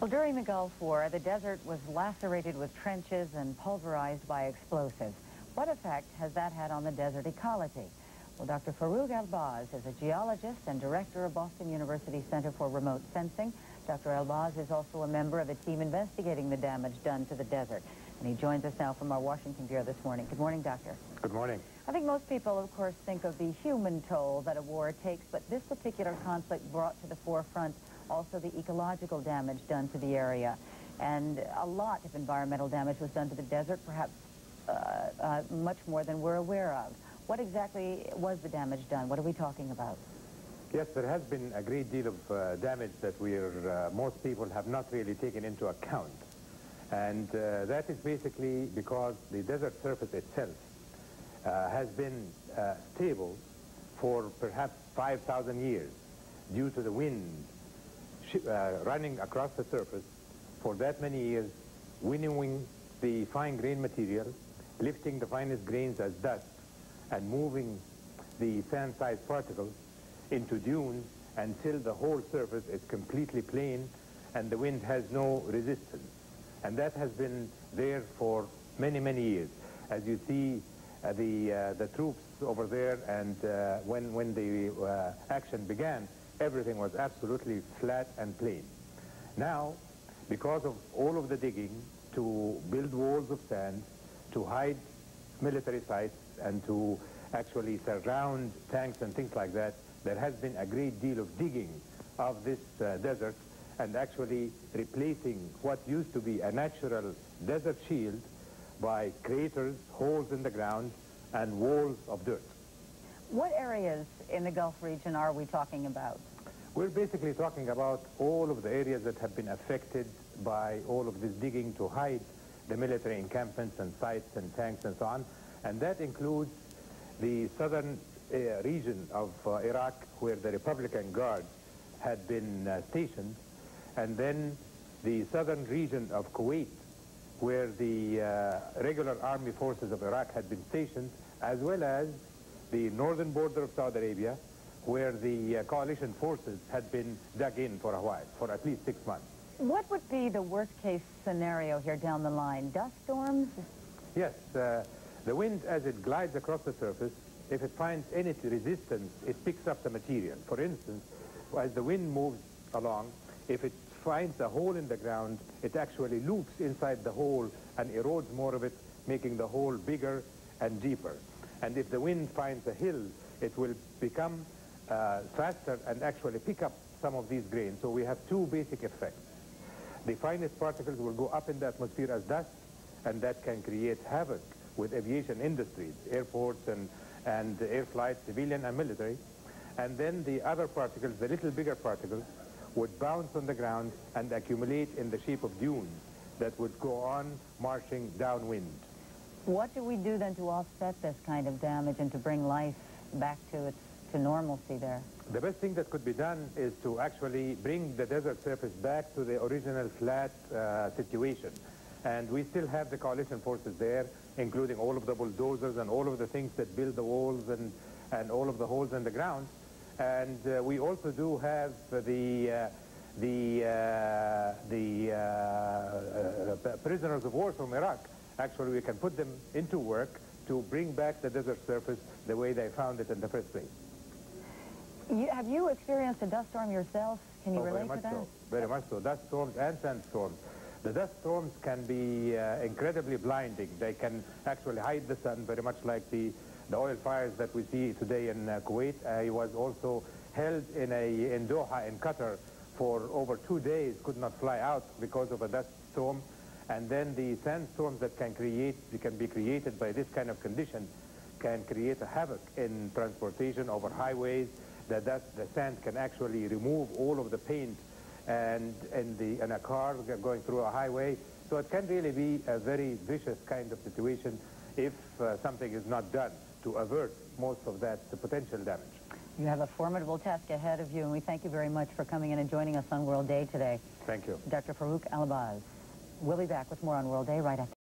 During the Gulf War, the desert was lacerated with trenches and pulverized by explosives. What effect has that had on the desert ecology? Well, Dr. Farouk El-Baz is a geologist and director of Boston University Center for Remote Sensing. Dr. El-Baz is also a member of a team investigating the damage done to the desert. And he joins us now from our Washington Bureau this morning. Good morning, Doctor. Good morning. I think most people, of course, think of the human toll that a war takes, but this particular conflict brought to the forefront also the ecological damage done to the area. And a lot of environmental damage was done to the desert, perhaps much more than we're aware of. What exactly was the damage done? What are we talking about? Yes, there has been a great deal of damage that most people have not really taken into account. And that is basically because the desert surface itself has been stable for perhaps 5,000 years due to the wind running across the surface for that many years, winnowing the fine grain material, lifting the finest grains as dust, and moving the sand-sized particles into dunes until the whole surface is completely plain and the wind has no resistance. And that has been there for many, many years. As you see, the troops over there, and when the action began, everything was absolutely flat and plain. Now, because of all of the digging to build walls of sand, to hide military sites, and to actually surround tanks and things like that, there has been a great deal of digging of this desert and actually replacing what used to be a natural desert shield by craters, holes in the ground, and walls of dirt. What areas in the Gulf region are we talking about? We're basically talking about all of the areas that have been affected by all of this digging to hide the military encampments and sites and tanks and so on. And that includes the southern region of Iraq, where the Republican Guard had been stationed, and then the southern region of Kuwait, where the regular army forces of Iraq had been stationed, as well as the northern border of Saudi Arabia, where the coalition forces had been dug in for a while, for at least 6 months. What would be the worst-case scenario here down the line? Dust storms? Yes, the wind, as it glides across the surface, if it finds any resistance, it picks up the material. For instance, as the wind moves along, if it finds a hole in the ground, it actually loops inside the hole and erodes more of it, making the hole bigger and deeper. And if the wind finds a hill, it will become faster and actually pick up some of these grains. So we have two basic effects. The finest particles will go up in the atmosphere as dust, and that can create havoc with aviation industries, airports and air flights, civilian and military. And then the other particles, the little bigger particles, would bounce on the ground and accumulate in the shape of dunes that would go on marching downwind. What do we do then to offset this kind of damage and to bring life back to normalcy there? The best thing that could be done is to actually bring the desert surface back to the original flat situation. And we still have the coalition forces there, including all of the bulldozers and all of the things that build the walls and all of the holes in the ground. And we also do have the prisoners of war from Iraq. Actually, we can put them into work to bring back the desert surface the way they found it in the first place. Have you experienced a dust storm yourself? Can you relate to that? So, very much so. Dust storms and sandstorms. The dust storms can be incredibly blinding. They can actually hide the sun, very much like the oil fires that we see today in Kuwait. I was also held in Doha in Qatar for over 2 days, could not fly out because of a dust storm. And then the sandstorms that can be created by this kind of condition can create a havoc in transportation over highways. The sand can actually remove all of the paint and in a car going through a highway. So it can really be a very vicious kind of situation if something is not done to avert most of that potential damage. You have a formidable task ahead of you, and we thank you very much for coming in and joining us on World Day today. Thank you. Dr. Farouk El-Baz. We'll be back with more on World Day right after